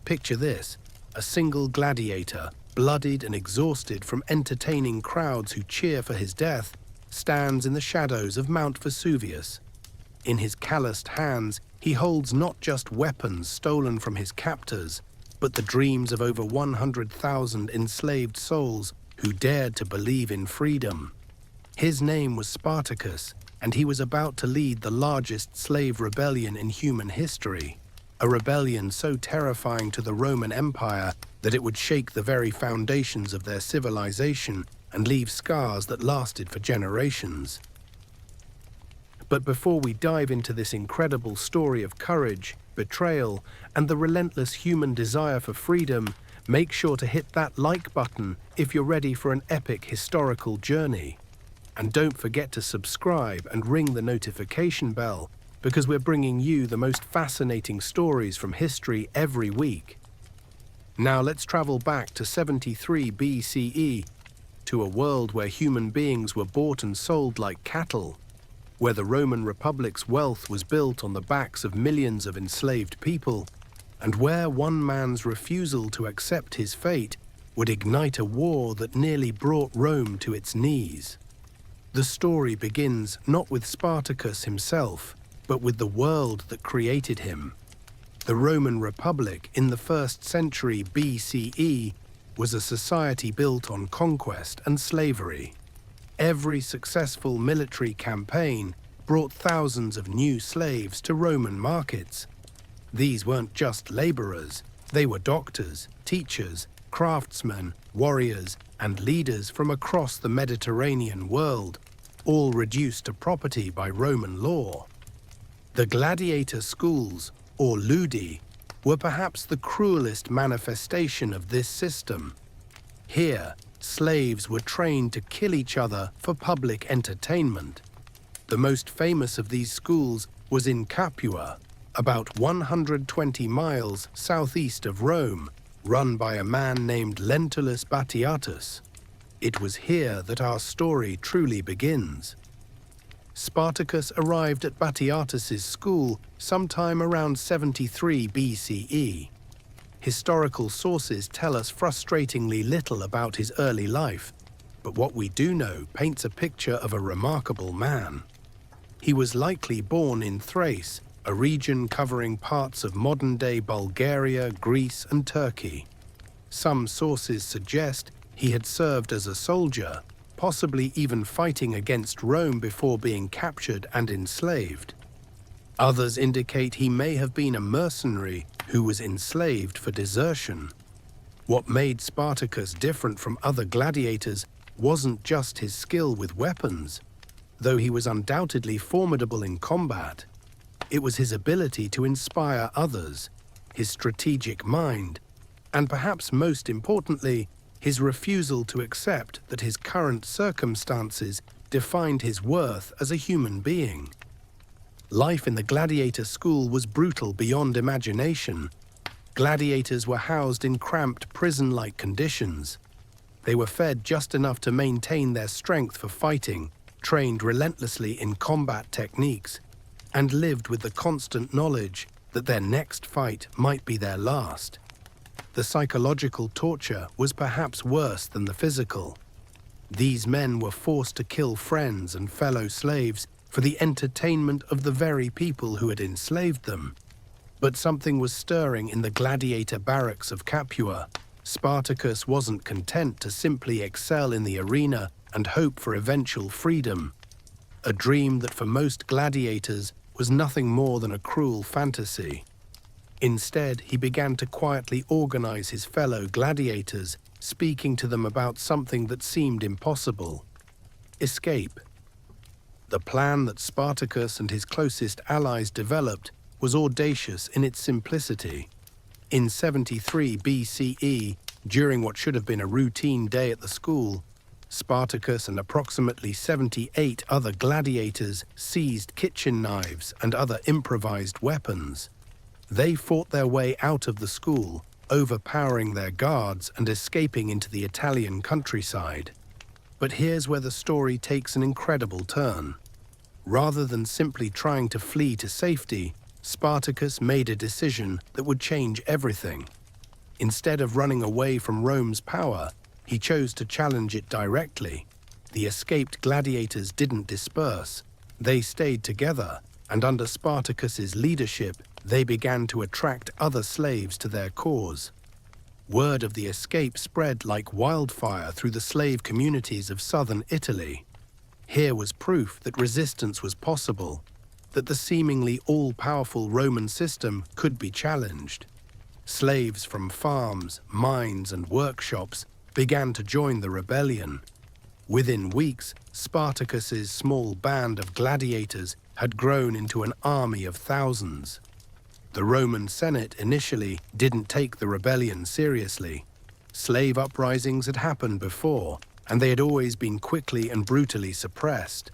Picture this: a single gladiator, bloodied and exhausted from entertaining crowds who cheer for his death, stands in the shadows of Mount Vesuvius. In his calloused hands, he holds not just weapons stolen from his captors, but the dreams of over 100,000 enslaved souls who dared to believe in freedom. His name was Spartacus, and he was about to lead the largest slave rebellion in human history, a rebellion so terrifying to the Roman Empire that it would shake the very foundations of their civilization and leave scars that lasted for generations. But before we dive into this incredible story of courage, betrayal, and the relentless human desire for freedom, make sure to hit that like button if you're ready for an epic historical journey. And don't forget to subscribe and ring the notification bell, because we're bringing you the most fascinating stories from history every week. Now let's travel back to 73 BCE, to a world where human beings were bought and sold like cattle, where the Roman Republic's wealth was built on the backs of millions of enslaved people, and where one man's refusal to accept his fate would ignite a war that nearly brought Rome to its knees. The story begins not with Spartacus himself, but with the world that created him. The Roman Republic in the 1st century BCE was a society built on conquest and slavery. Every successful military campaign brought thousands of new slaves to Roman markets. These weren't just laborers, they were doctors, teachers, craftsmen, warriors, and leaders from across the Mediterranean world, all reduced to property by Roman law. The gladiator schools, or ludi, were perhaps the cruelest manifestation of this system. Here, slaves were trained to kill each other for public entertainment. The most famous of these schools was in Capua, about 120 miles southeast of Rome, run by a man named Lentulus Batiatus. It was here that our story truly begins. Spartacus arrived at Batiatus's school sometime around 73 BCE. Historical sources tell us frustratingly little about his early life, but what we do know paints a picture of a remarkable man. He was likely born in Thrace, a region covering parts of modern-day Bulgaria, Greece, and Turkey. Some sources suggest he had served as a soldier, possibly even fighting against Rome before being captured and enslaved. Others indicate he may have been a mercenary who was enslaved for desertion. What made Spartacus different from other gladiators wasn't just his skill with weapons, though he was undoubtedly formidable in combat. It was his ability to inspire others, his strategic mind, and perhaps most importantly, his refusal to accept that his current circumstances defined his worth as a human being. Life in the gladiator school was brutal beyond imagination. Gladiators were housed in cramped prison-like conditions. They were fed just enough to maintain their strength for fighting, trained relentlessly in combat techniques, and lived with the constant knowledge that their next fight might be their last. The psychological torture was perhaps worse than the physical. These men were forced to kill friends and fellow slaves for the entertainment of the very people who had enslaved them. But something was stirring in the gladiator barracks of Capua. Spartacus wasn't content to simply excel in the arena and hope for eventual freedom, a dream that for most gladiators was nothing more than a cruel fantasy. Instead, he began to quietly organize his fellow gladiators, speaking to them about something that seemed impossible: escape. The plan that Spartacus and his closest allies developed was audacious in its simplicity. In 73 BCE, during what should have been a routine day at the school, Spartacus and approximately 78 other gladiators seized kitchen knives and other improvised weapons. They fought their way out of the school, overpowering their guards and escaping into the Italian countryside. But here's where the story takes an incredible turn. Rather than simply trying to flee to safety, Spartacus made a decision that would change everything. Instead of running away from Rome's power, he chose to challenge it directly. The escaped gladiators didn't disperse. They stayed together, and under Spartacus's leadership, they began to attract other slaves to their cause. Word of the escape spread like wildfire through the slave communities of southern Italy. Here was proof that resistance was possible, that the seemingly all-powerful Roman system could be challenged. Slaves from farms, mines, and workshops began to join the rebellion. Within weeks, Spartacus's small band of gladiators had grown into an army of thousands. The Roman Senate initially didn't take the rebellion seriously. Slave uprisings had happened before, and they had always been quickly and brutally suppressed.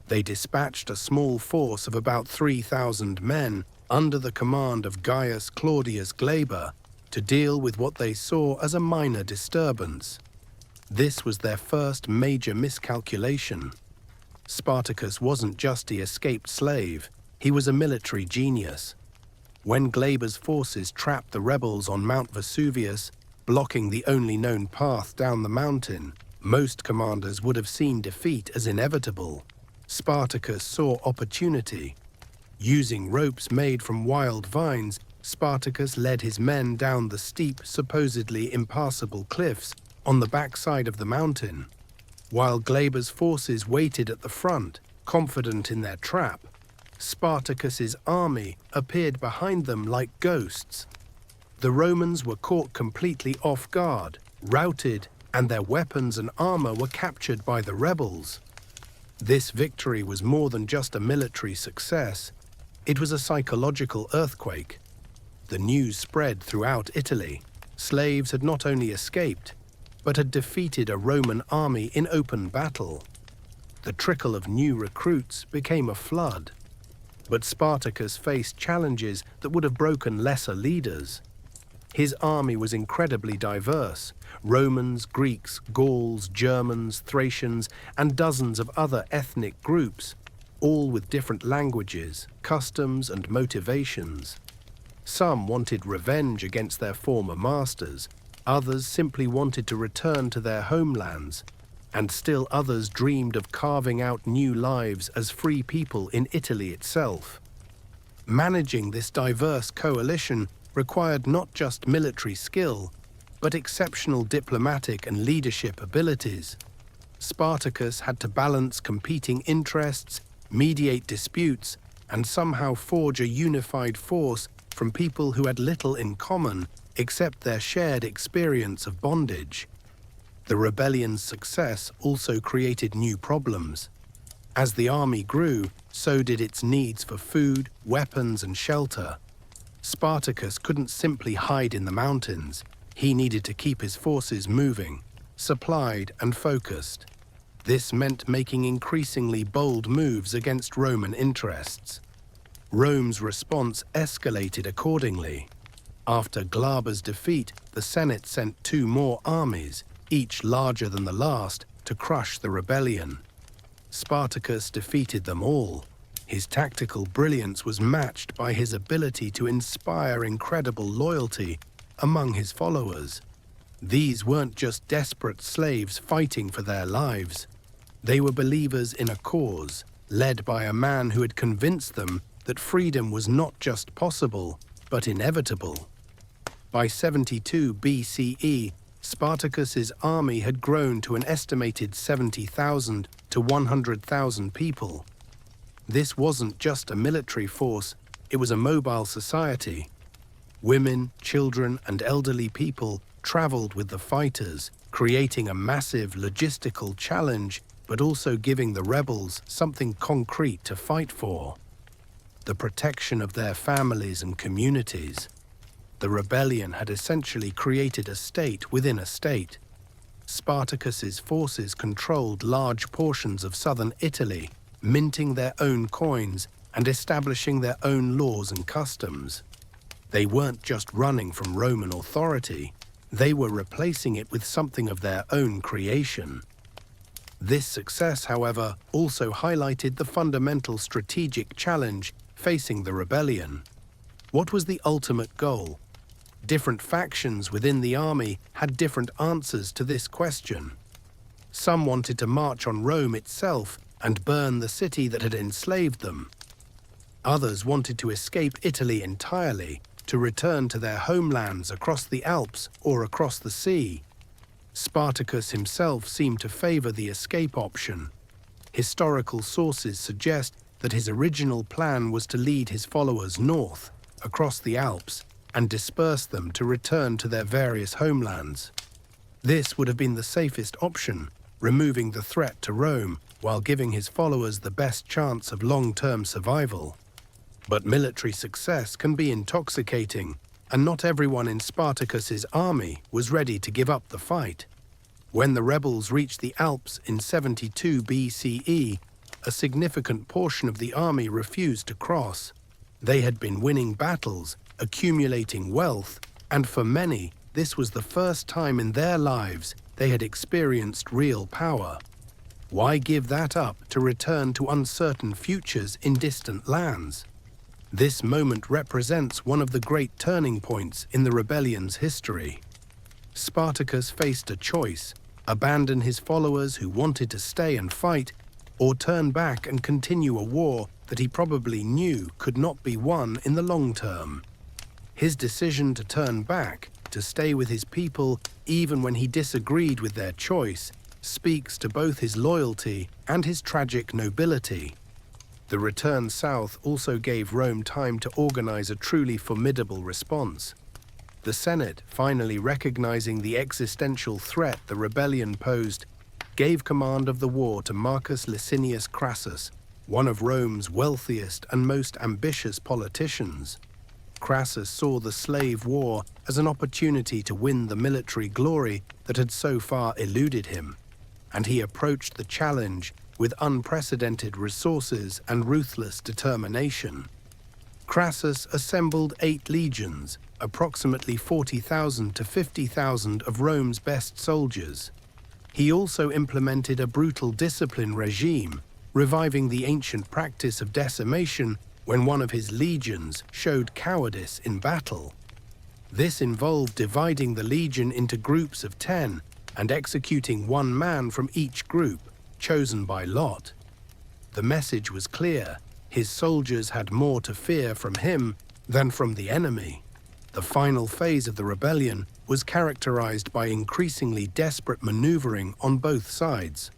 They dispatched a small force of about 3,000 men under the command of Gaius Claudius Glaber to deal with what they saw as a minor disturbance. This was their first major miscalculation. Spartacus wasn't just the escaped slave, he was a military genius. When Glaber's forces trapped the rebels on Mount Vesuvius, blocking the only known path down the mountain, most commanders would have seen defeat as inevitable. Spartacus saw opportunity. Using ropes made from wild vines, Spartacus led his men down the steep, supposedly impassable cliffs on the backside of the mountain. While Glaber's forces waited at the front, confident in their trap, Spartacus's army appeared behind them like ghosts. The Romans were caught completely off guard, routed, and their weapons and armor were captured by the rebels. This victory was more than just a military success. It was a psychological earthquake. The news spread throughout Italy. Slaves had not only escaped, but had defeated a Roman army in open battle. The trickle of new recruits became a flood. But Spartacus faced challenges that would have broken lesser leaders. His army was incredibly diverse: Romans, Greeks, Gauls, Germans, Thracians, and dozens of other ethnic groups, all with different languages, customs, and motivations. Some wanted revenge against their former masters, others simply wanted to return to their homelands, and still others dreamed of carving out new lives as free people in Italy itself. Managing this diverse coalition required not just military skill, but exceptional diplomatic and leadership abilities. Spartacus had to balance competing interests, mediate disputes, and somehow forge a unified force from people who had little in common except their shared experience of bondage. The rebellion's success also created new problems. As the army grew, so did its needs for food, weapons, and shelter. Spartacus couldn't simply hide in the mountains. He needed to keep his forces moving, supplied and focused. This meant making increasingly bold moves against Roman interests. Rome's response escalated accordingly. After Glaber's defeat, the Senate sent 2 more armies, each larger than the last, to crush the rebellion. Spartacus defeated them all. His tactical brilliance was matched by his ability to inspire incredible loyalty among his followers. These weren't just desperate slaves fighting for their lives. They were believers in a cause, led by a man who had convinced them that freedom was not just possible, but inevitable. By 72 BCE, Spartacus's army had grown to an estimated 70,000 to 100,000 people. This wasn't just a military force, it was a mobile society. Women, children, and elderly people traveled with the fighters, creating a massive logistical challenge, but also giving the rebels something concrete to fight for: the protection of their families and communities. The rebellion had essentially created a state within a state. Spartacus's forces controlled large portions of southern Italy, minting their own coins and establishing their own laws and customs. They weren't just running from Roman authority, they were replacing it with something of their own creation. This success, however, also highlighted the fundamental strategic challenge facing the rebellion. What was the ultimate goal? Different factions within the army had different answers to this question. Some wanted to march on Rome itself and burn the city that had enslaved them. Others wanted to escape Italy entirely, to return to their homelands across the Alps or across the sea. Spartacus himself seemed to favor the escape option. Historical sources suggest that his original plan was to lead his followers north, across the Alps, and disperse them to return to their various homelands. This would have been the safest option, removing the threat to Rome while giving his followers the best chance of long-term survival. But military success can be intoxicating, and not everyone in Spartacus's army was ready to give up the fight. When the rebels reached the Alps in 72 BCE, a significant portion of the army refused to cross. They had been winning battles, accumulating wealth, and for many, this was the first time in their lives they had experienced real power. Why give that up to return to uncertain futures in distant lands? This moment represents one of the great turning points in the rebellion's history. Spartacus faced a choice: abandon his followers who wanted to stay and fight, or turn back and continue a war that he probably knew could not be won in the long term. His decision to turn back, to stay with his people even when he disagreed with their choice, speaks to both his loyalty and his tragic nobility. The return south also gave Rome time to organize a truly formidable response. The Senate, finally recognizing the existential threat the rebellion posed, gave command of the war to Marcus Licinius Crassus, one of Rome's wealthiest and most ambitious politicians. Crassus saw the slave war as an opportunity to win the military glory that had so far eluded him, and he approached the challenge with unprecedented resources and ruthless determination. Crassus assembled 8 legions, approximately 40,000 to 50,000 of Rome's best soldiers. He also implemented a brutal discipline regime, reviving the ancient practice of decimation when one of his legions showed cowardice in battle. This involved dividing the legion into groups of 10 and executing one man from each group, chosen by lot. The message was clear: his soldiers had more to fear from him than from the enemy. The final phase of the rebellion was characterized by increasingly desperate maneuvering on both sides.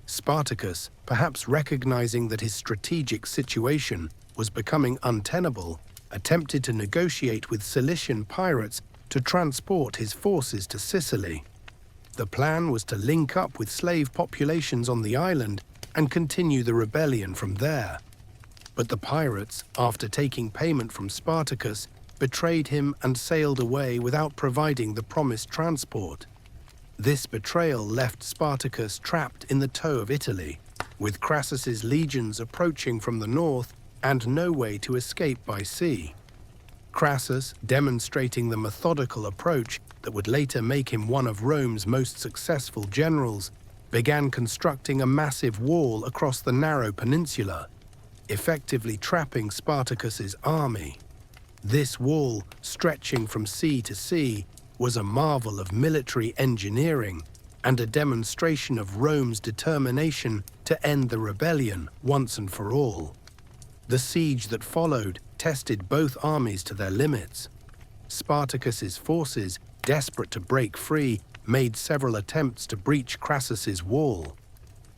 Spartacus, perhaps recognizing that his strategic situation was becoming untenable, attempted to negotiate with Cilician pirates to transport his forces to Sicily. The plan was to link up with slave populations on the island and continue the rebellion from there. But the pirates, after taking payment from Spartacus, betrayed him and sailed away without providing the promised transport. This betrayal left Spartacus trapped in the toe of Italy, with Crassus's legions approaching from the north and no way to escape by sea. Crassus, demonstrating the methodical approach that would later make him one of Rome's most successful generals, began constructing a massive wall across the narrow peninsula, effectively trapping Spartacus's army. This wall, stretching from sea to sea, was a marvel of military engineering and a demonstration of Rome's determination to end the rebellion once and for all. The siege that followed tested both armies to their limits. Spartacus's forces, desperate to break free, made several attempts to breach Crassus's wall.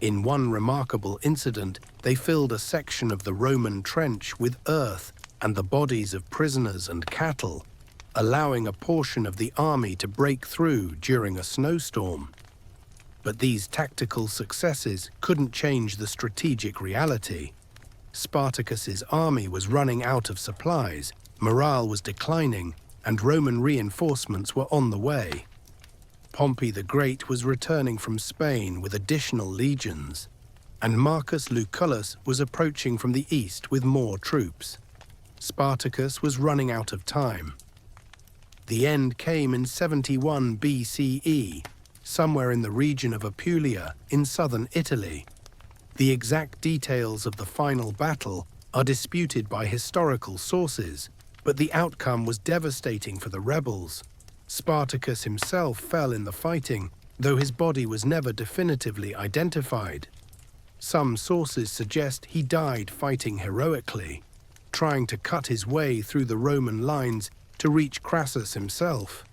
In one remarkable incident, they filled a section of the Roman trench with earth and the bodies of prisoners and cattle, allowing a portion of the army to break through during a snowstorm. But these tactical successes couldn't change the strategic reality. Spartacus's army was running out of supplies, morale was declining, and Roman reinforcements were on the way. Pompey the Great was returning from Spain with additional legions, and Marcus Lucullus was approaching from the east with more troops. Spartacus was running out of time. The end came in 71 BCE, somewhere in the region of Apulia in southern Italy. The exact details of the final battle are disputed by historical sources, But the outcome was devastating for the rebels. Spartacus himself fell in the fighting, though his body was never definitively identified. Some sources suggest he died fighting heroically, trying to cut his way through the Roman lines to reach Crassus himself.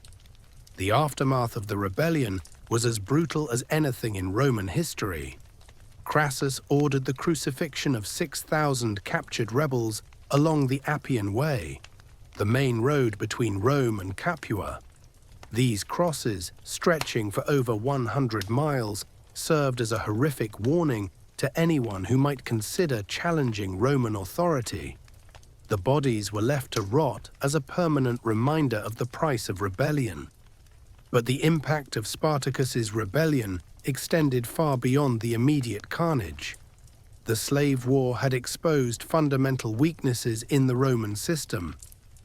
The aftermath of the rebellion was as brutal as anything in Roman history. Crassus ordered the crucifixion of 6,000 captured rebels along the Appian Way, the main road between Rome and Capua. These crosses, stretching for over 100 miles, served as a horrific warning to anyone who might consider challenging Roman authority. The bodies were left to rot as a permanent reminder of the price of rebellion. But the impact of Spartacus's rebellion extended far beyond the immediate carnage. The slave war had exposed fundamental weaknesses in the Roman system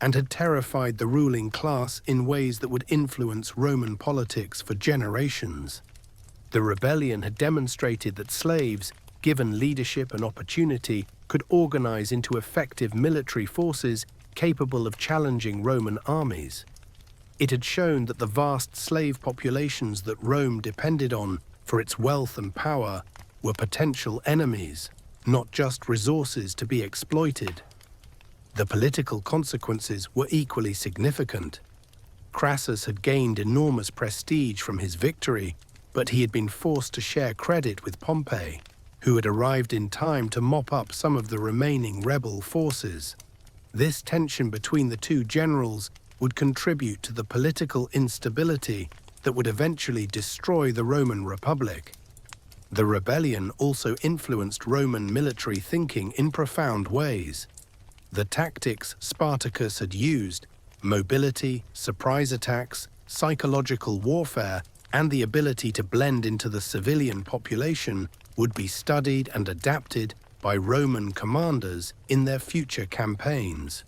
and had terrified the ruling class in ways that would influence Roman politics for generations. The rebellion had demonstrated that slaves, given leadership and opportunity, could organize into effective military forces capable of challenging Roman armies. It had shown that the vast slave populations that Rome depended on for its wealth and power were potential enemies, not just resources to be exploited. The political consequences were equally significant. Crassus had gained enormous prestige from his victory, but he had been forced to share credit with Pompey, who had arrived in time to mop up some of the remaining rebel forces. This tension between the two generals would contribute to the political instability that would eventually destroy the Roman Republic. The rebellion also influenced Roman military thinking in profound ways. The tactics Spartacus had used, mobility, surprise attacks, psychological warfare, and the ability to blend into the civilian population, would be studied and adapted by Roman commanders in their future campaigns.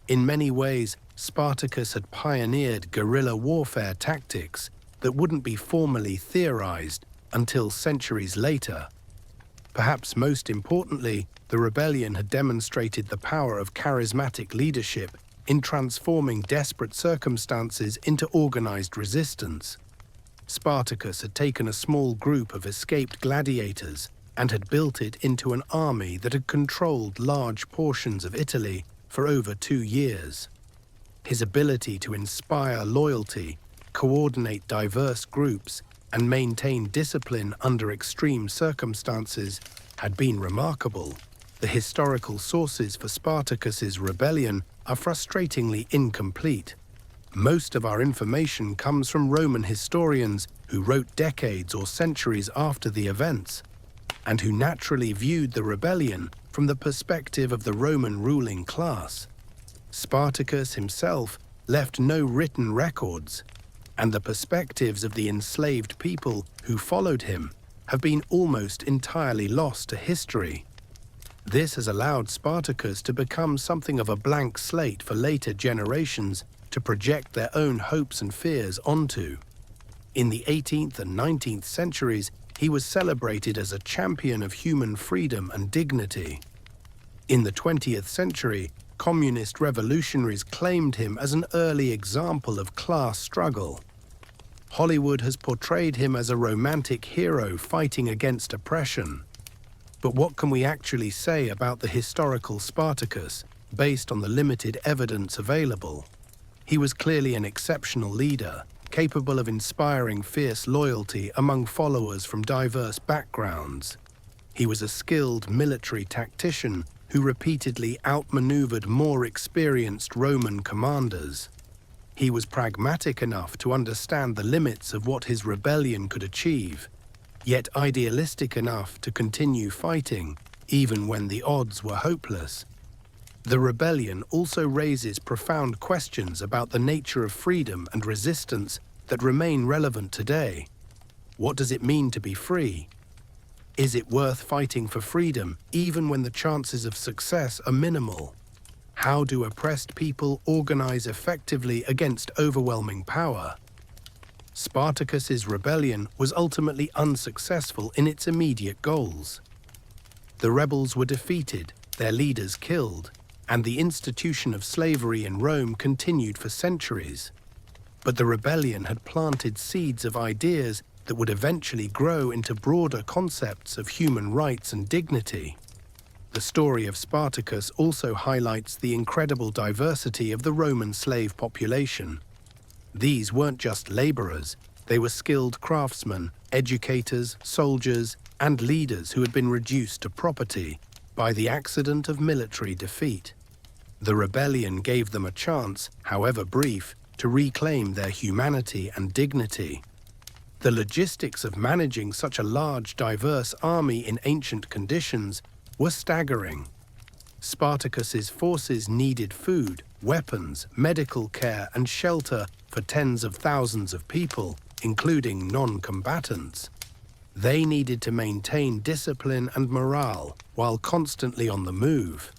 In many ways, Spartacus had pioneered guerrilla warfare tactics that wouldn't be formally theorized until centuries later. Perhaps most importantly, the rebellion had demonstrated the power of charismatic leadership in transforming desperate circumstances into organized resistance. Spartacus had taken a small group of escaped gladiators and had built it into an army that had controlled large portions of Italy for over 2 years. His ability to inspire loyalty, coordinate diverse groups, and maintain discipline under extreme circumstances had been remarkable. The historical sources for Spartacus's rebellion are frustratingly incomplete. Most of our information comes from Roman historians who wrote decades or centuries after the events, and who naturally viewed the rebellion from the perspective of the Roman ruling class. Spartacus himself left no written records, and the perspectives of the enslaved people who followed him have been almost entirely lost to history. This has allowed Spartacus to become something of a blank slate for later generations to project their own hopes and fears onto. In the 18th and 19th centuries, he was celebrated as a champion of human freedom and dignity. In the 20th century, communist revolutionaries claimed him as an early example of class struggle. Hollywood has portrayed him as a romantic hero fighting against oppression. But what can we actually say about the historical Spartacus based on the limited evidence available? He was clearly an exceptional leader, capable of inspiring fierce loyalty among followers from diverse backgrounds. He was a skilled military tactician who repeatedly outmaneuvered more experienced Roman commanders. He was pragmatic enough to understand the limits of what his rebellion could achieve, yet idealistic enough to continue fighting, even when the odds were hopeless. The rebellion also raises profound questions about the nature of freedom and resistance that remain relevant today. What does it mean to be free? Is it worth fighting for freedom even when the chances of success are minimal? How do oppressed people organize effectively against overwhelming power? Spartacus's rebellion was ultimately unsuccessful in its immediate goals. The rebels were defeated, their leaders killed, and the institution of slavery in Rome continued for centuries. But the rebellion had planted seeds of ideas that would eventually grow into broader concepts of human rights and dignity. The story of Spartacus also highlights the incredible diversity of the Roman slave population. These weren't just laborers, they were skilled craftsmen, educators, soldiers, and leaders who had been reduced to property by the accident of military defeat. The rebellion gave them a chance, however brief, to reclaim their humanity and dignity. The logistics of managing such a large, diverse army in ancient conditions were staggering. Spartacus's forces needed food, weapons, medical care, and shelter for tens of thousands of people, including non-combatants. They needed to maintain discipline and morale while constantly on the move.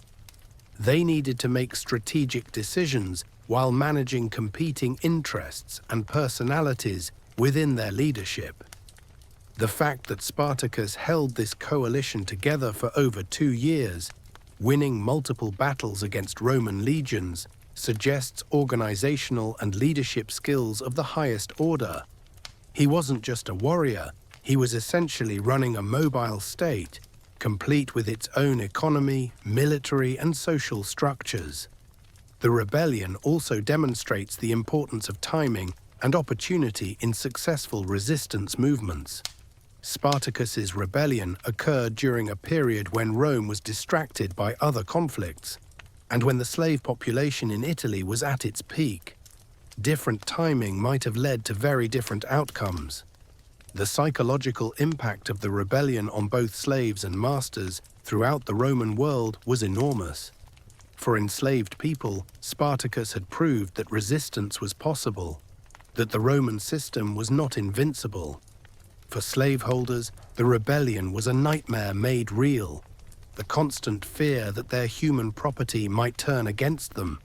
They needed to make strategic decisions while managing competing interests and personalities within their leadership. The fact that Spartacus held this coalition together for over 2 years, winning multiple battles against Roman legions, suggests organizational and leadership skills of the highest order. He wasn't just a warrior, he was essentially running a mobile state, complete with its own economy, military, and social structures. The rebellion also demonstrates the importance of timing and opportunity in successful resistance movements. Spartacus's rebellion occurred during a period when Rome was distracted by other conflicts, and when the slave population in Italy was at its peak. Different timing might have led to very different outcomes. The psychological impact of the rebellion on both slaves and masters throughout the Roman world was enormous. For enslaved people, Spartacus had proved that resistance was possible, that the Roman system was not invincible. For slaveholders, the rebellion was a nightmare made real, the constant fear that their human property might turn against them.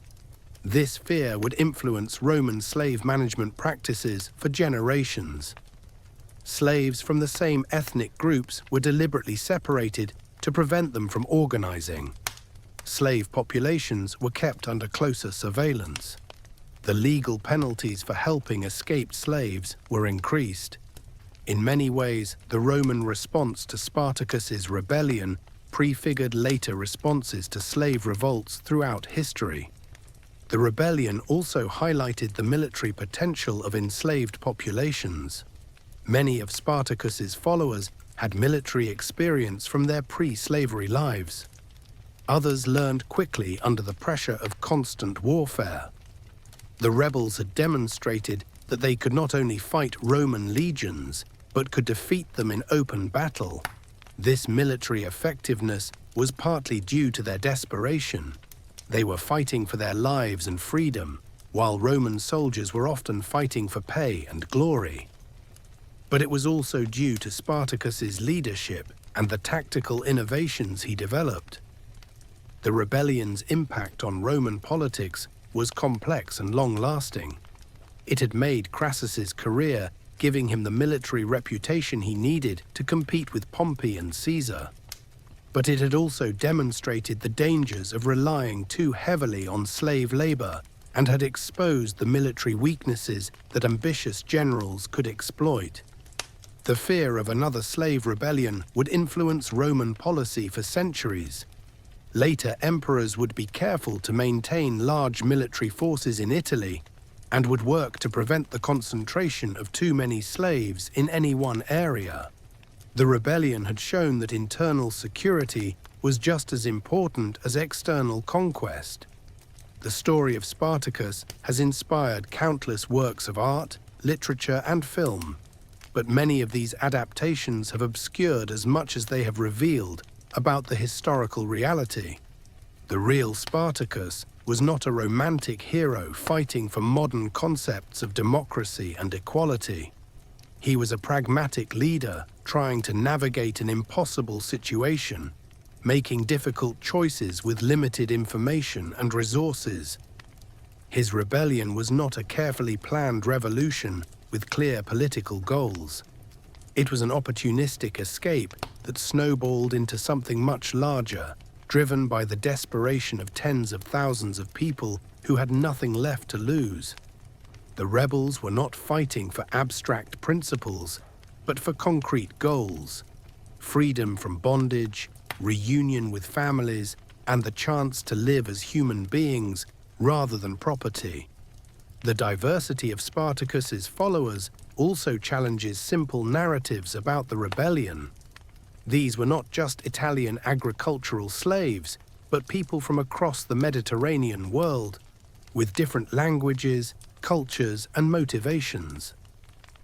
This fear would influence Roman slave management practices for generations. Slaves from the same ethnic groups were deliberately separated to prevent them from organizing. Slave populations were kept under closer surveillance. The legal penalties for helping escaped slaves were increased. In many ways, the Roman response to Spartacus's rebellion prefigured later responses to slave revolts throughout history. The rebellion also highlighted the military potential of enslaved populations. Many of Spartacus's followers had military experience from their pre-slavery lives. Others learned quickly under the pressure of constant warfare. The rebels had demonstrated that they could not only fight Roman legions, but could defeat them in open battle. This military effectiveness was partly due to their desperation. They were fighting for their lives and freedom, while Roman soldiers were often fighting for pay and glory. But it was also due to Spartacus's leadership and the tactical innovations he developed. The rebellion's impact on Roman politics was complex and long-lasting. It had made Crassus's career, giving him the military reputation he needed to compete with Pompey and Caesar. But it had also demonstrated the dangers of relying too heavily on slave labor and had exposed the military weaknesses that ambitious generals could exploit. The fear of another slave rebellion would influence Roman policy for centuries. Later emperors would be careful to maintain large military forces in Italy and would work to prevent the concentration of too many slaves in any one area. The rebellion had shown that internal security was just as important as external conquest. The story of Spartacus has inspired countless works of art, literature, and film, but many of these adaptations have obscured as much as they have revealed about the historical reality. The real Spartacus was not a romantic hero fighting for modern concepts of democracy and equality. He was a pragmatic leader trying to navigate an impossible situation, making difficult choices with limited information and resources. His rebellion was not a carefully planned revolution with clear political goals. It was an opportunistic escape that snowballed into something much larger, driven by the desperation of tens of thousands of people who had nothing left to lose. The rebels were not fighting for abstract principles, but for concrete goals: freedom from bondage, reunion with families, and the chance to live as human beings rather than property. The diversity of Spartacus's followers also challenges simple narratives about the rebellion. These were not just Italian agricultural slaves, but people from across the Mediterranean world, with different languages, cultures, and motivations.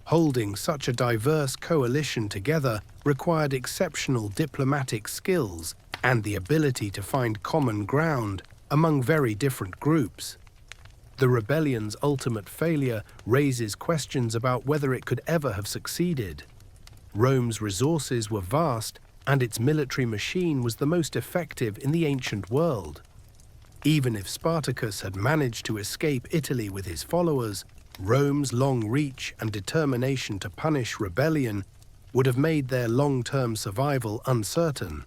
Holding such a diverse coalition together required exceptional diplomatic skills and the ability to find common ground among very different groups. The rebellion's ultimate failure raises questions about whether it could ever have succeeded. Rome's resources were vast, and its military machine was the most effective in the ancient world. Even if Spartacus had managed to escape Italy with his followers, Rome's long reach and determination to punish rebellion would have made their long-term survival uncertain.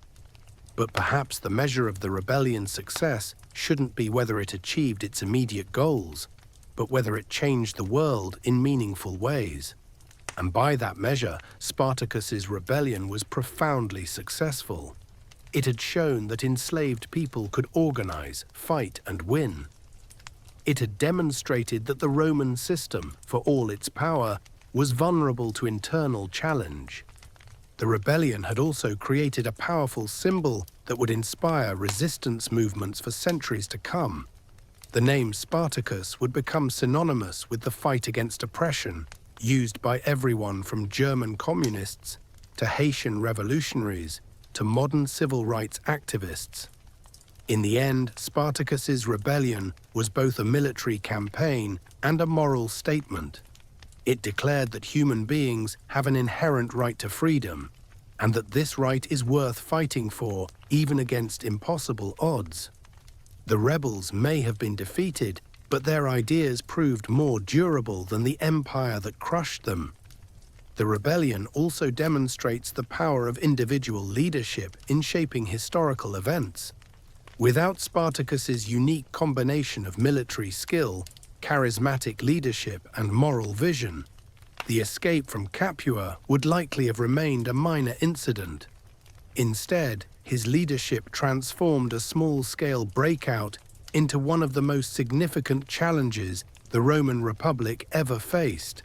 But perhaps the measure of the rebellion's success shouldn't be whether it achieved its immediate goals, but whether it changed the world in meaningful ways. And by that measure, Spartacus's rebellion was profoundly successful. It had shown that enslaved people could organize, fight, and win. It had demonstrated that the Roman system, for all its power, was vulnerable to internal challenge. The rebellion had also created a powerful symbol that would inspire resistance movements for centuries to come. The name Spartacus would become synonymous with the fight against oppression, used by everyone from German communists to Haitian revolutionaries to modern civil rights activists. In the end, Spartacus's rebellion was both a military campaign and a moral statement. It declared that human beings have an inherent right to freedom, and that this right is worth fighting for, even against impossible odds. The rebels may have been defeated, but their ideas proved more durable than the empire that crushed them. The rebellion also demonstrates the power of individual leadership in shaping historical events. Without Spartacus's unique combination of military skill, charismatic leadership, and moral vision, the escape from Capua would likely have remained a minor incident. Instead, his leadership transformed a small-scale breakout into one of the most significant challenges the Roman Republic ever faced.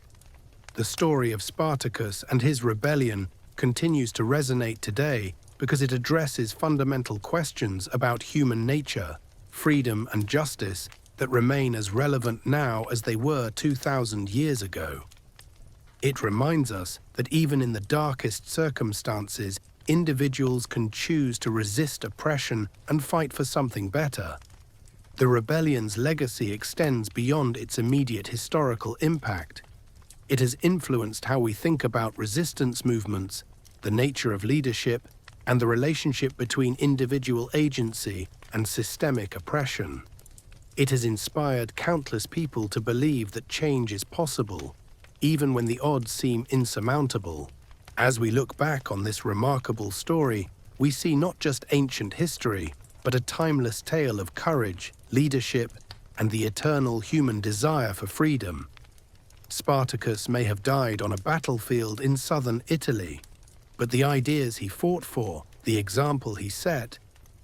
The story of Spartacus and his rebellion continues to resonate today because it addresses fundamental questions about human nature, freedom, and justice that remain as relevant now as they were 2,000 years ago. It reminds us that even in the darkest circumstances, individuals can choose to resist oppression and fight for something better. The rebellion's legacy extends beyond its immediate historical impact. It has influenced how we think about resistance movements, the nature of leadership, and the relationship between individual agency and systemic oppression. It has inspired countless people to believe that change is possible, even when the odds seem insurmountable. As we look back on this remarkable story, we see not just ancient history, but a timeless tale of courage, leadership, and the eternal human desire for freedom. Spartacus may have died on a battlefield in southern Italy, but the ideas he fought for, the example he set,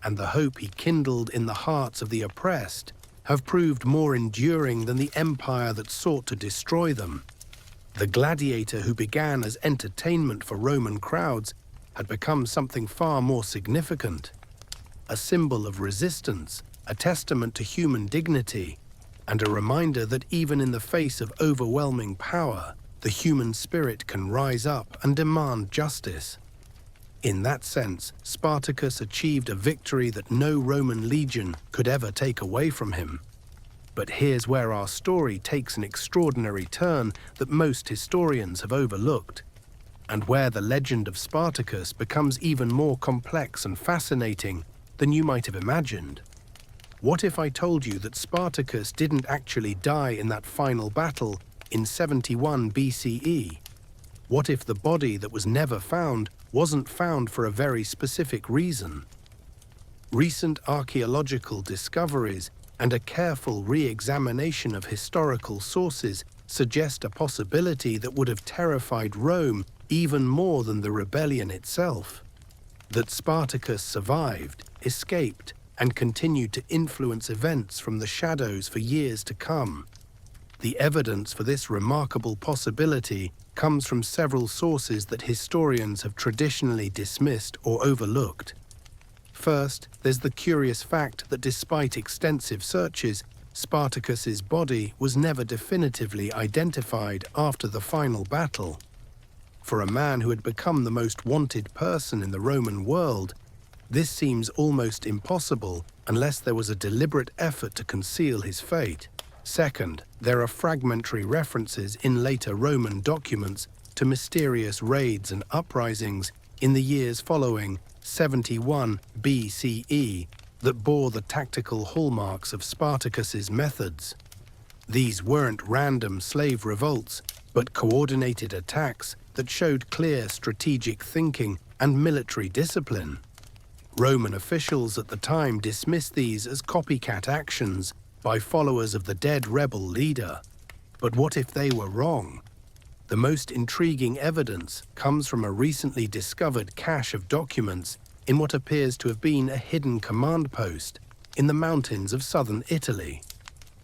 and the hope he kindled in the hearts of the oppressed have proved more enduring than the empire that sought to destroy them. The gladiator who began as entertainment for Roman crowds had become something far more significant, a symbol of resistance, a testament to human dignity, and a reminder that even in the face of overwhelming power, the human spirit can rise up and demand justice. In that sense, Spartacus achieved a victory that no Roman legion could ever take away from him. But here's where our story takes an extraordinary turn that most historians have overlooked, and where the legend of Spartacus becomes even more complex and fascinating than you might have imagined. What if I told you that Spartacus didn't actually die in that final battle in 71 BCE? What if the body that was never found wasn't found for a very specific reason? Recent archaeological discoveries and a careful re-examination of historical sources suggest a possibility that would have terrified Rome even more than the rebellion itself. That Spartacus survived, escaped, and continued to influence events from the shadows for years to come. The evidence for this remarkable possibility comes from several sources that historians have traditionally dismissed or overlooked. First, there's the curious fact that despite extensive searches, Spartacus's body was never definitively identified after the final battle. For a man who had become the most wanted person in the Roman world, this seems almost impossible unless there was a deliberate effort to conceal his fate. Second, there are fragmentary references in later Roman documents to mysterious raids and uprisings in the years following 71 BCE that bore the tactical hallmarks of Spartacus's methods. These weren't random slave revolts, but coordinated attacks that showed clear strategic thinking and military discipline. Roman officials at the time dismissed these as copycat actions by followers of the dead rebel leader. But what if they were wrong? The most intriguing evidence comes from a recently discovered cache of documents in what appears to have been a hidden command post in the mountains of southern Italy.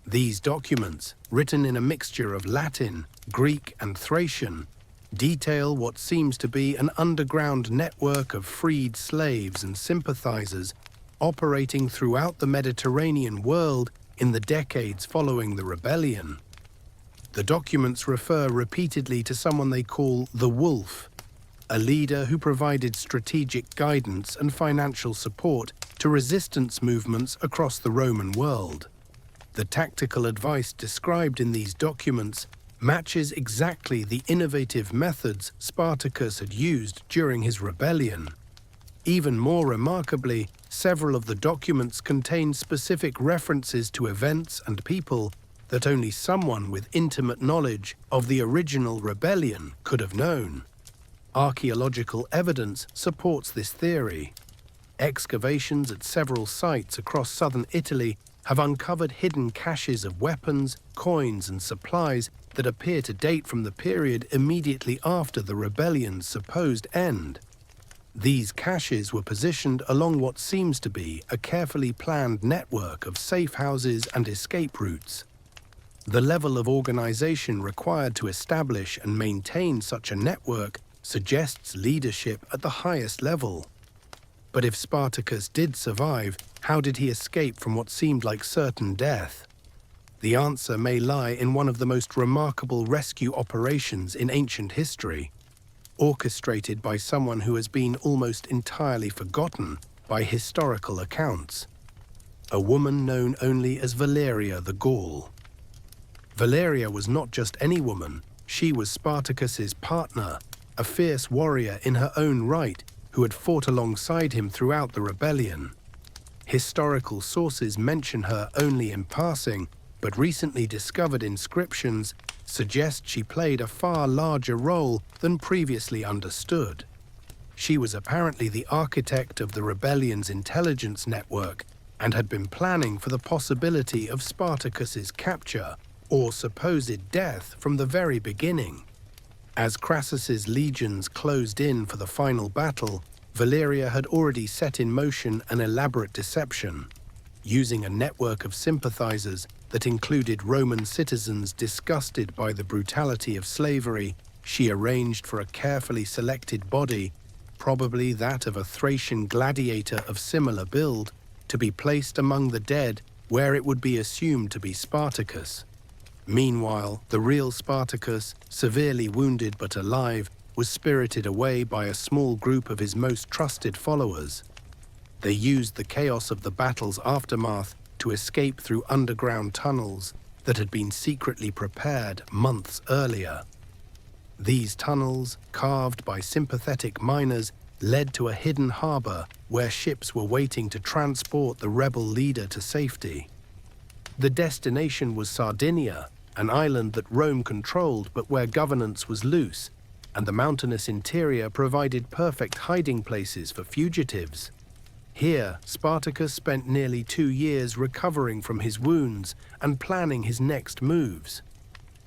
These documents, written in a mixture of Latin, Greek, and Thracian, detail what seems to be an underground network of freed slaves and sympathizers operating throughout the Mediterranean world in the decades following the rebellion. The documents refer repeatedly to someone they call the Wolf, a leader who provided strategic guidance and financial support to resistance movements across the Roman world. The tactical advice described in these documents matches exactly the innovative methods Spartacus had used during his rebellion. Even more remarkably, several of the documents contain specific references to events and people that only someone with intimate knowledge of the original rebellion could have known. Archaeological evidence supports this theory. Excavations at several sites across southern Italy have uncovered hidden caches of weapons, coins, and supplies that appear to date from the period immediately after the rebellion's supposed end. These caches were positioned along what seems to be a carefully planned network of safe houses and escape routes. The level of organization required to establish and maintain such a network suggests leadership at the highest level. But if Spartacus did survive, how did he escape from what seemed like certain death? The answer may lie in one of the most remarkable rescue operations in ancient history, orchestrated by someone who has been almost entirely forgotten by historical accounts. A woman known only as Valeria the Gaul. Valeria was not just any woman, she was Spartacus's partner, a fierce warrior in her own right who had fought alongside him throughout the rebellion. Historical sources mention her only in passing, but recently discovered inscriptions suggest she played a far larger role than previously understood. She was apparently the architect of the rebellion's intelligence network and had been planning for the possibility of Spartacus's capture or supposed death from the very beginning. As Crassus's legions closed in for the final battle, Valeria had already set in motion an elaborate deception. Using a network of sympathizers that included Roman citizens disgusted by the brutality of slavery, she arranged for a carefully selected body, probably that of a Thracian gladiator of similar build, to be placed among the dead where it would be assumed to be Spartacus. Meanwhile, the real Spartacus, severely wounded but alive, was spirited away by a small group of his most trusted followers. They used the chaos of the battle's aftermath to escape through underground tunnels that had been secretly prepared months earlier. These tunnels, carved by sympathetic miners, led to a hidden harbor where ships were waiting to transport the rebel leader to safety. The destination was Sardinia, an island that Rome controlled but where governance was loose, and the mountainous interior provided perfect hiding places for fugitives. Here, Spartacus spent nearly 2 years recovering from his wounds and planning his next moves.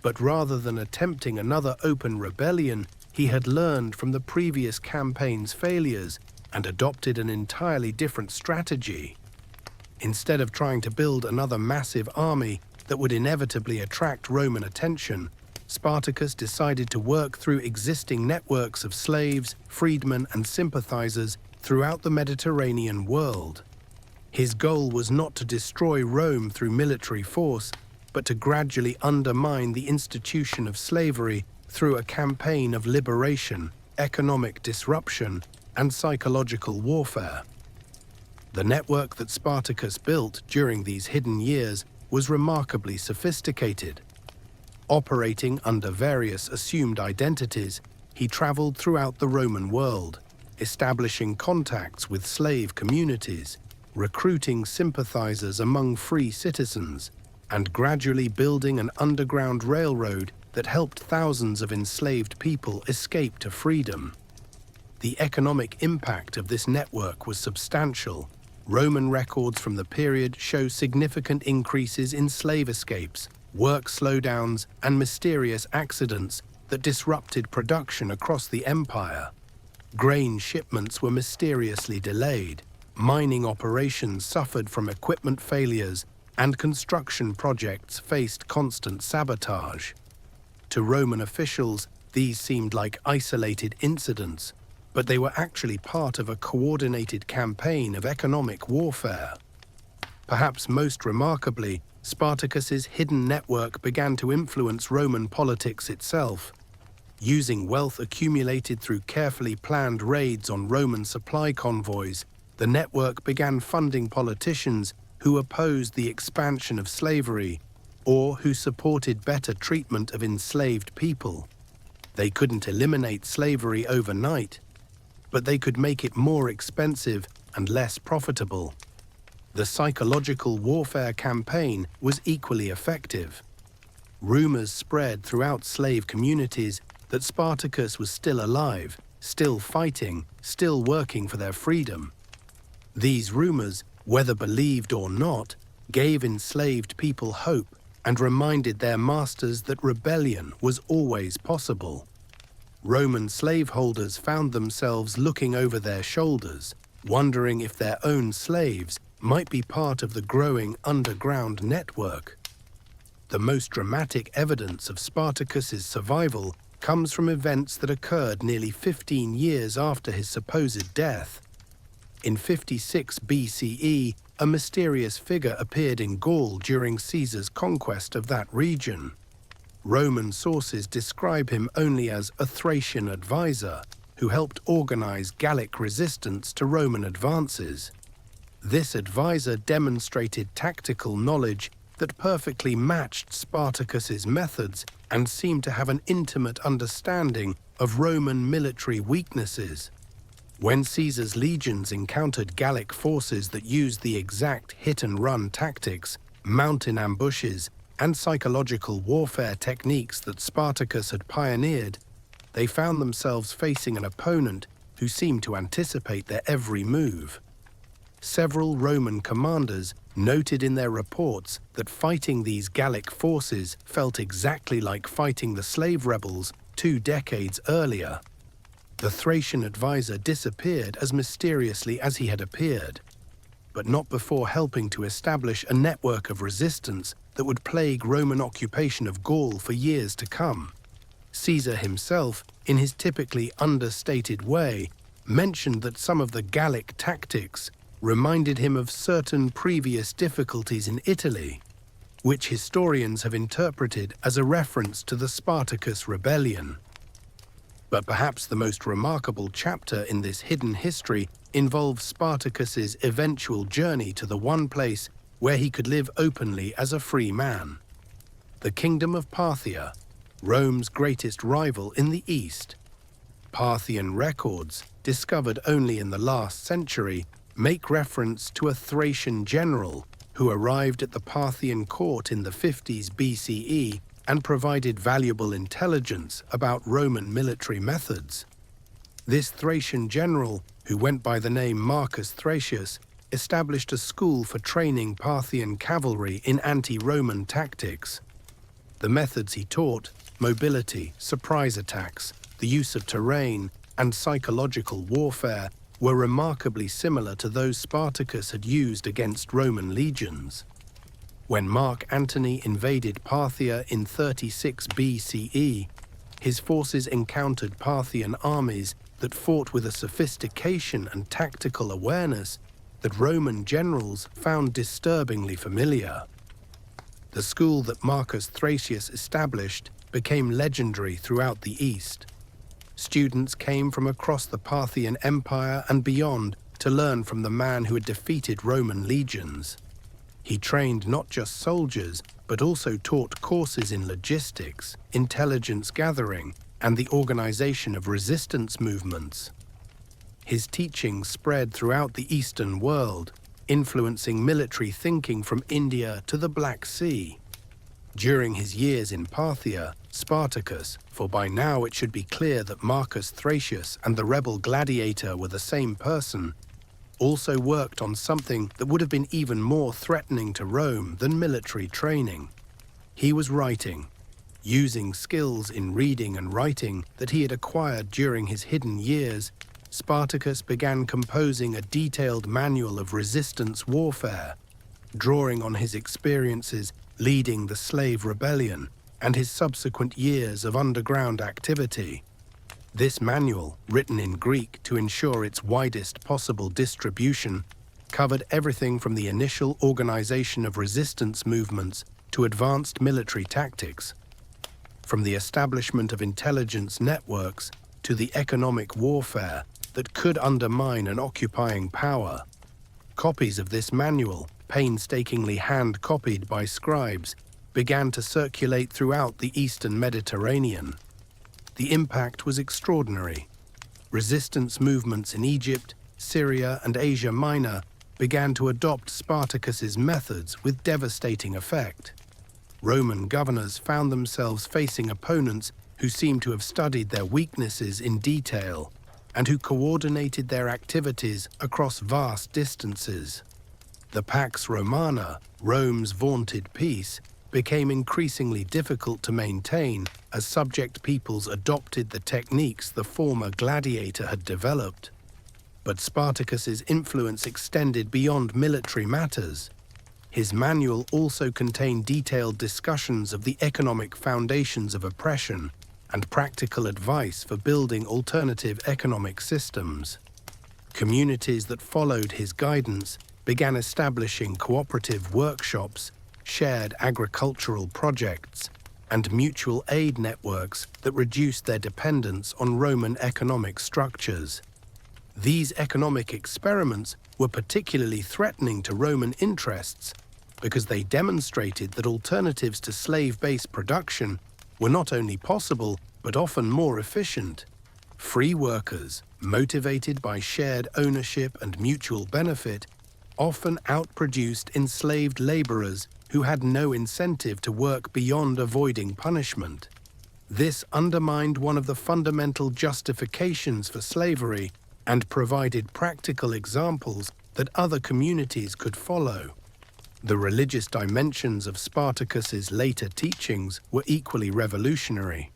But rather than attempting another open rebellion, he had learned from the previous campaign's failures and adopted an entirely different strategy. Instead of trying to build another massive army that would inevitably attract Roman attention, Spartacus decided to work through existing networks of slaves, freedmen, and sympathizers throughout the Mediterranean world. His goal was not to destroy Rome through military force, but to gradually undermine the institution of slavery through a campaign of liberation, economic disruption, and psychological warfare. The network that Spartacus built during these hidden years was remarkably sophisticated. Operating under various assumed identities, he traveled throughout the Roman world, establishing contacts with slave communities, recruiting sympathizers among free citizens, and gradually building an underground railroad that helped thousands of enslaved people escape to freedom. The economic impact of this network was substantial. Roman records from the period show significant increases in slave escapes, work slowdowns, and mysterious accidents that disrupted production across the empire. Grain shipments were mysteriously delayed, mining operations suffered from equipment failures, and construction projects faced constant sabotage. To Roman officials, these seemed like isolated incidents, but they were actually part of a coordinated campaign of economic warfare. Perhaps most remarkably, Spartacus's hidden network began to influence Roman politics itself. Using wealth accumulated through carefully planned raids on Roman supply convoys, the network began funding politicians who opposed the expansion of slavery or who supported better treatment of enslaved people. They couldn't eliminate slavery overnight, but they could make it more expensive and less profitable. The psychological warfare campaign was equally effective. Rumors spread throughout slave communities that Spartacus was still alive, still fighting, still working for their freedom. These rumors, whether believed or not, gave enslaved people hope and reminded their masters that rebellion was always possible. Roman slaveholders found themselves looking over their shoulders, wondering if their own slaves might be part of the growing underground network. The most dramatic evidence of Spartacus's survival comes from events that occurred nearly 15 years after his supposed death. In 56 BCE, a mysterious figure appeared in Gaul during Caesar's conquest of that region. Roman sources describe him only as a Thracian advisor who helped organize Gallic resistance to Roman advances. This advisor demonstrated tactical knowledge that perfectly matched Spartacus's methods and seemed to have an intimate understanding of Roman military weaknesses. When Caesar's legions encountered Gallic forces that used the exact hit-and-run tactics, mountain ambushes, and psychological warfare techniques that Spartacus had pioneered, they found themselves facing an opponent who seemed to anticipate their every move. Several Roman commanders noted in their reports that fighting these Gallic forces felt exactly like fighting the slave rebels 2 decades earlier. The Thracian advisor disappeared as mysteriously as he had appeared, but not before helping to establish a network of resistance that would plague Roman occupation of Gaul for years to come. Caesar himself, in his typically understated way, mentioned that some of the Gallic tactics reminded him of certain previous difficulties in Italy, which historians have interpreted as a reference to the Spartacus rebellion. But perhaps the most remarkable chapter in this hidden history involves Spartacus's eventual journey to the one place where he could live openly as a free man: the kingdom of Parthia, Rome's greatest rival in the east. Parthian records, discovered only in the last century, make reference to a Thracian general who arrived at the Parthian court in the 50s BCE and provided valuable intelligence about Roman military methods. This Thracian general, who went by the name Marcus Thracius, established a school for training Parthian cavalry in anti-Roman tactics. The methods he taught, mobility, surprise attacks, the use of terrain, and psychological warfare, were remarkably similar to those Spartacus had used against Roman legions. When Mark Antony invaded Parthia in 36 BCE, his forces encountered Parthian armies that fought with a sophistication and tactical awareness that Roman generals found disturbingly familiar. The school that Marcus Thracius established became legendary throughout the East. Students came from across the Parthian Empire and beyond to learn from the man who had defeated Roman legions. He trained not just soldiers, but also taught courses in logistics, intelligence gathering, and the organization of resistance movements. His teachings spread throughout the Eastern world, influencing military thinking from India to the Black Sea. During his years in Parthia, Spartacus, for by now it should be clear that Marcus Thracius and the rebel Gladiator were the same person, also worked on something that would have been even more threatening to Rome than military training. He was writing. Using skills in reading and writing that he had acquired during his hidden years, Spartacus began composing a detailed manual of resistance warfare, drawing on his experiences leading the slave rebellion and his subsequent years of underground activity. This manual, written in Greek to ensure its widest possible distribution, covered everything from the initial organization of resistance movements to advanced military tactics, from the establishment of intelligence networks to the economic warfare that could undermine an occupying power. Copies of this manual, painstakingly hand-copied by scribes, began to circulate throughout the Eastern Mediterranean. The impact was extraordinary. Resistance movements in Egypt, Syria, and Asia Minor began to adopt Spartacus's methods with devastating effect. Roman governors found themselves facing opponents who seemed to have studied their weaknesses in detail and who coordinated their activities across vast distances. The Pax Romana, Rome's vaunted peace, became increasingly difficult to maintain as subject peoples adopted the techniques the former Gladiator had developed. But Spartacus's influence extended beyond military matters. His manual also contained detailed discussions of the economic foundations of oppression and practical advice for building alternative economic systems. Communities that followed his guidance began establishing cooperative workshops, shared agricultural projects, and mutual aid networks that reduced their dependence on Roman economic structures. These economic experiments were particularly threatening to Roman interests because they demonstrated that alternatives to slave-based production were not only possible, but often more efficient. Free workers, motivated by shared ownership and mutual benefit, often outproduced enslaved laborers who had no incentive to work beyond avoiding punishment. This undermined one of the fundamental justifications for slavery and provided practical examples that other communities could follow. The religious dimensions of Spartacus's later teachings were equally revolutionary.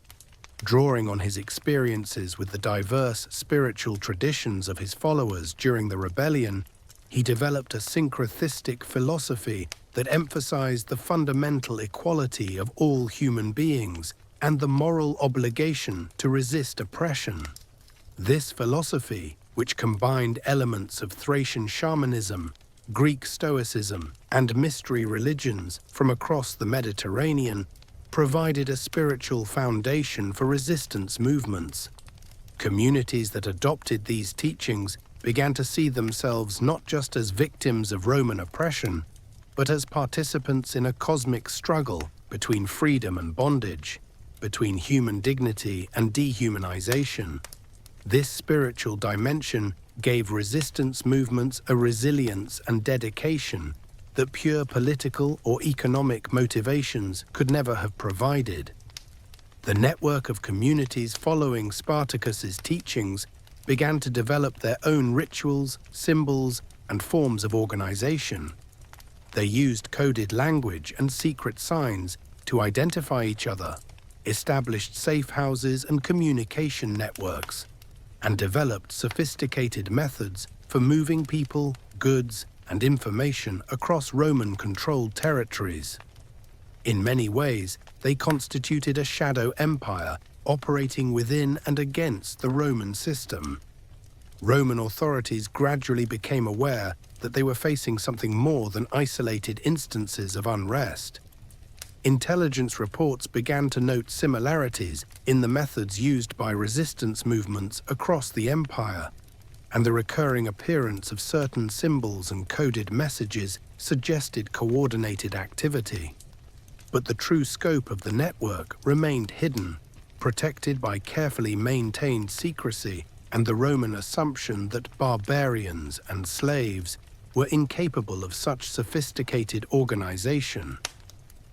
Drawing on his experiences with the diverse spiritual traditions of his followers during the rebellion, he developed a syncretistic philosophy that emphasized the fundamental equality of all human beings and the moral obligation to resist oppression. This philosophy, which combined elements of Thracian shamanism, Greek Stoicism, and mystery religions from across the Mediterranean, provided a spiritual foundation for resistance movements. Communities that adopted these teachings began to see themselves not just as victims of Roman oppression, but as participants in a cosmic struggle between freedom and bondage, between human dignity and dehumanization. This spiritual dimension gave resistance movements a resilience and dedication that pure political or economic motivations could never have provided. The network of communities following Spartacus's teachings began to develop their own rituals, symbols, and forms of organization. They used coded language and secret signs to identify each other, established safe houses and communication networks, and developed sophisticated methods for moving people, goods, and information across Roman-controlled territories. In many ways, they constituted a shadow empire operating within and against the Roman system. Roman authorities gradually became aware that they were facing something more than isolated instances of unrest. Intelligence reports began to note similarities in the methods used by resistance movements across the empire, and the recurring appearance of certain symbols and coded messages suggested coordinated activity. But the true scope of the network remained hidden, protected by carefully maintained secrecy and the Roman assumption that barbarians and slaves were incapable of such sophisticated organization.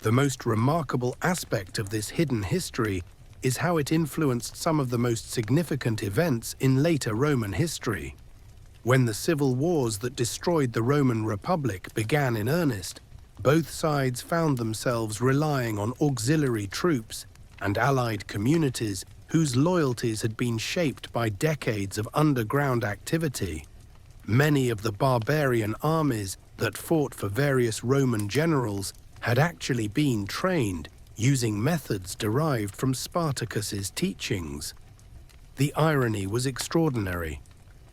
The most remarkable aspect of this hidden history is how it influenced some of the most significant events in later Roman history. When the civil wars that destroyed the Roman Republic began in earnest, both sides found themselves relying on auxiliary troops and allied communities whose loyalties had been shaped by decades of underground activity. Many of the barbarian armies that fought for various Roman generals had actually been trained using methods derived from Spartacus's teachings. The irony was extraordinary.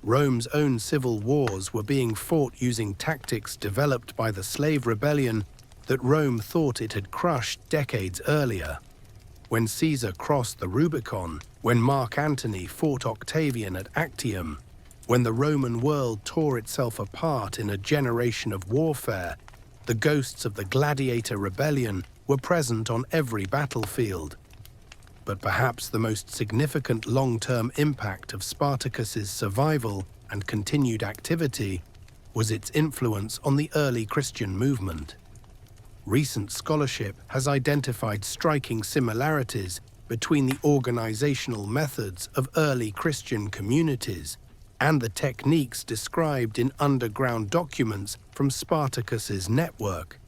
Rome's own civil wars were being fought using tactics developed by the slave rebellion that Rome thought it had crushed decades earlier. When Caesar crossed the Rubicon, when Mark Antony fought Octavian at Actium, when the Roman world tore itself apart in a generation of warfare, the ghosts of the Gladiator rebellion were present on every battlefield. But perhaps the most significant long-term impact of Spartacus's survival and continued activity was its influence on the early Christian movement. Recent scholarship has identified striking similarities between the organizational methods of early Christian communities and the techniques described in underground documents from Spartacus's network.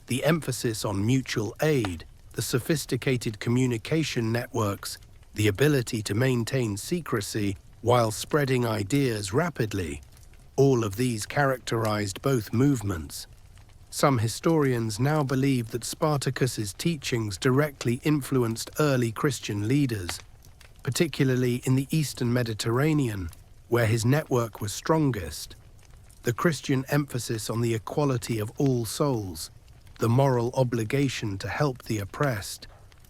The emphasis on mutual aid, the sophisticated communication networks, the ability to maintain secrecy while spreading ideas rapidly, all of these characterized both movements. Some historians now believe that Spartacus's teachings directly influenced early Christian leaders, particularly in the Eastern Mediterranean, where his network was strongest. The Christian emphasis on the equality of all souls, the moral obligation to help the oppressed,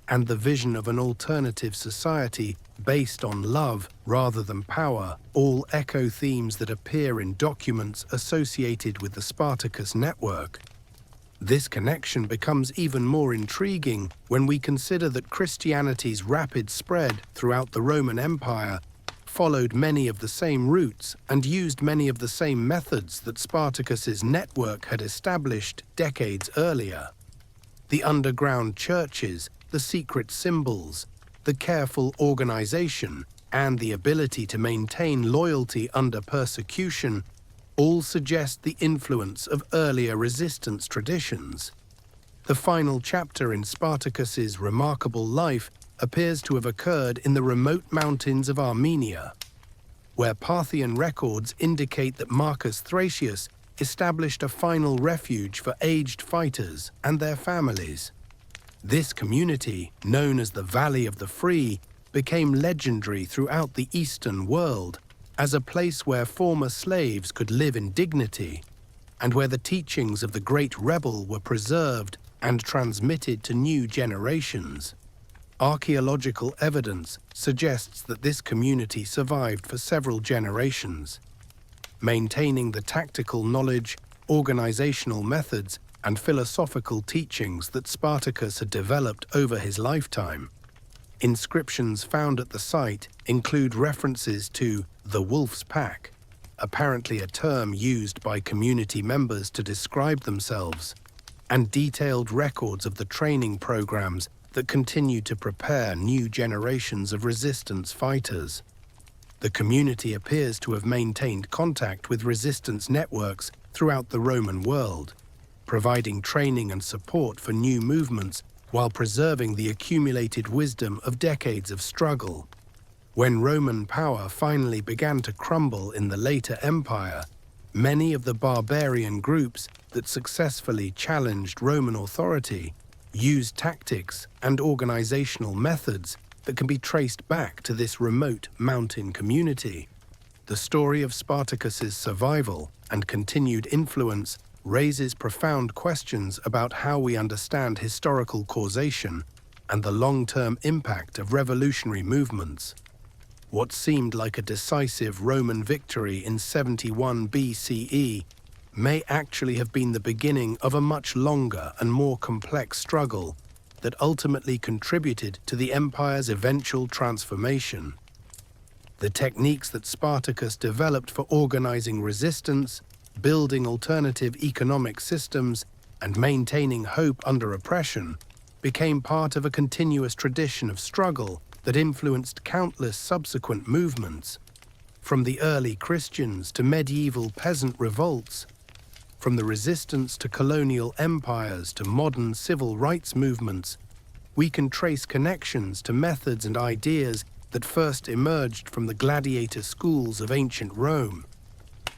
and the vision of an alternative society based on love rather than power, all echo themes that appear in documents associated with the Spartacus network. This connection becomes even more intriguing when we consider that Christianity's rapid spread throughout the Roman Empire followed many of the same routes and used many of the same methods that Spartacus's network had established decades earlier. The underground churches, the secret symbols, the careful organization, and the ability to maintain loyalty under persecution all suggest the influence of earlier resistance traditions. The final chapter in Spartacus's remarkable life appears to have occurred in the remote mountains of Armenia, where Parthian records indicate that Marcus Thracian established a final refuge for aged fighters and their families. This community, known as the Valley of the Free, became legendary throughout the Eastern world as a place where former slaves could live in dignity, and where the teachings of the great rebel were preserved and transmitted to new generations. Archaeological evidence suggests that this community survived for several generations, maintaining the tactical knowledge, organizational methods, and philosophical teachings that Spartacus had developed over his lifetime. Inscriptions found at the site include references to the wolf's pack, apparently a term used by community members to describe themselves, and detailed records of the training programs that continue to prepare new generations of resistance fighters. The community appears to have maintained contact with resistance networks throughout the Roman world, providing training and support for new movements while preserving the accumulated wisdom of decades of struggle. When Roman power finally began to crumble in the later empire, many of the barbarian groups that successfully challenged Roman authority used tactics and organizational methods that can be traced back to this remote mountain community. The story of Spartacus's survival and continued influence raises profound questions about how we understand historical causation and the long-term impact of revolutionary movements. What seemed like a decisive Roman victory in 71 BCE may actually have been the beginning of a much longer and more complex struggle that ultimately contributed to the empire's eventual transformation. The techniques that Spartacus developed for organizing resistance, building alternative economic systems, and maintaining hope under oppression became part of a continuous tradition of struggle that influenced countless subsequent movements. From the early Christians to medieval peasant revolts, from the resistance to colonial empires to modern civil rights movements, we can trace connections to methods and ideas that first emerged from the gladiator schools of ancient Rome.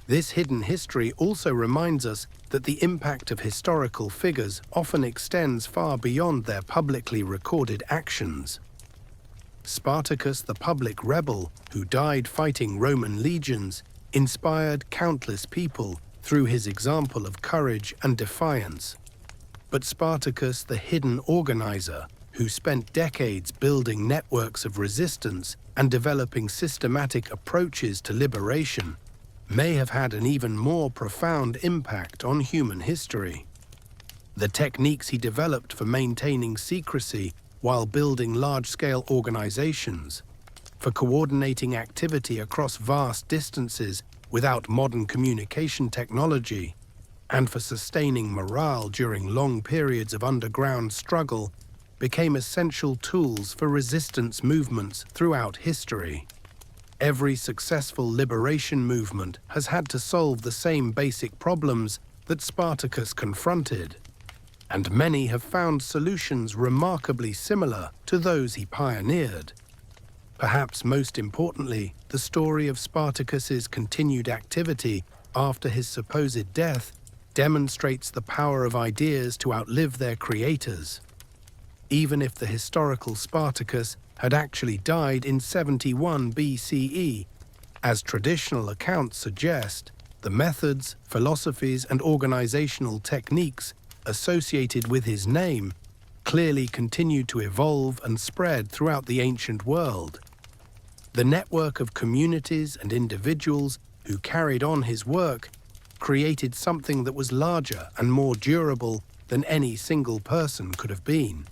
This hidden history also reminds us that the impact of historical figures often extends far beyond their publicly recorded actions. Spartacus, the public rebel who died fighting Roman legions, inspired countless people through his example of courage and defiance. But Spartacus, the hidden organizer, who spent decades building networks of resistance and developing systematic approaches to liberation, may have had an even more profound impact on human history. The techniques he developed for maintaining secrecy while building large-scale organizations, for coordinating activity across vast distances without modern communication technology, and for sustaining morale during long periods of underground struggle, became essential tools for resistance movements throughout history. Every successful liberation movement has had to solve the same basic problems that Spartacus confronted, and many have found solutions remarkably similar to those he pioneered. Perhaps most importantly, the story of Spartacus's continued activity after his supposed death demonstrates the power of ideas to outlive their creators. Even if the historical Spartacus had actually died in 71 BCE, as traditional accounts suggest, the methods, philosophies, and organizational techniques associated with his name clearly continued to evolve and spread throughout the ancient world. The network of communities and individuals who carried on his work created something that was larger and more durable than any single person could have been.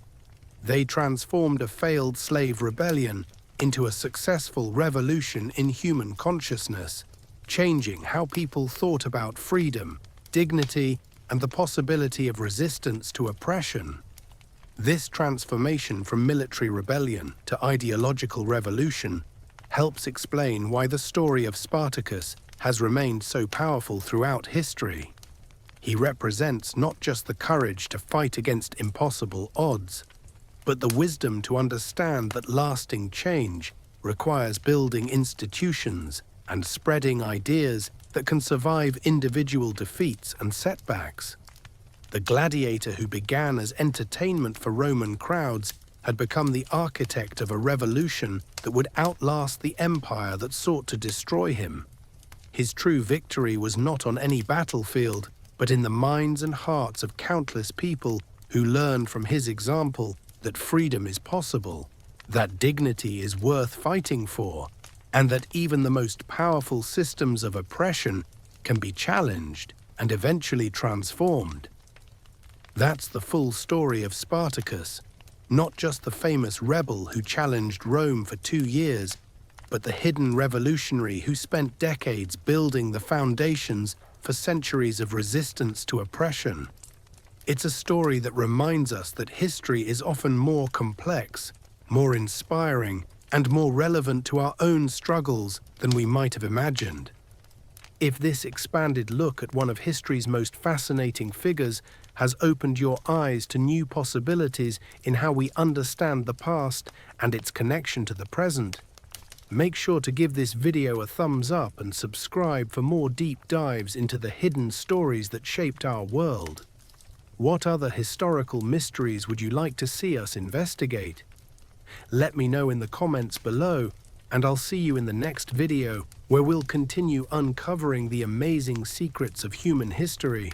They transformed a failed slave rebellion into a successful revolution in human consciousness, changing how people thought about freedom, dignity, and the possibility of resistance to oppression. This transformation from military rebellion to ideological revolution helps explain why the story of Spartacus has remained so powerful throughout history. He represents not just the courage to fight against impossible odds, but the wisdom to understand that lasting change requires building institutions and spreading ideas that can survive individual defeats and setbacks. The gladiator who began as entertainment for Roman crowds had become the architect of a revolution that would outlast the empire that sought to destroy him. His true victory was not on any battlefield, but in the minds and hearts of countless people who learned from his example that freedom is possible, that dignity is worth fighting for, and that even the most powerful systems of oppression can be challenged and eventually transformed. That's the full story of Spartacus, not just the famous rebel who challenged Rome for 2 years, but the hidden revolutionary who spent decades building the foundations for centuries of resistance to oppression. It's a story that reminds us that history is often more complex, more inspiring, and more relevant to our own struggles than we might have imagined. If this expanded look at one of history's most fascinating figures has opened your eyes to new possibilities in how we understand the past and its connection to the present, make sure to give this video a thumbs up and subscribe for more deep dives into the hidden stories that shaped our world. What other historical mysteries would you like to see us investigate? Let me know in the comments below, and I'll see you in the next video where we'll continue uncovering the amazing secrets of human history.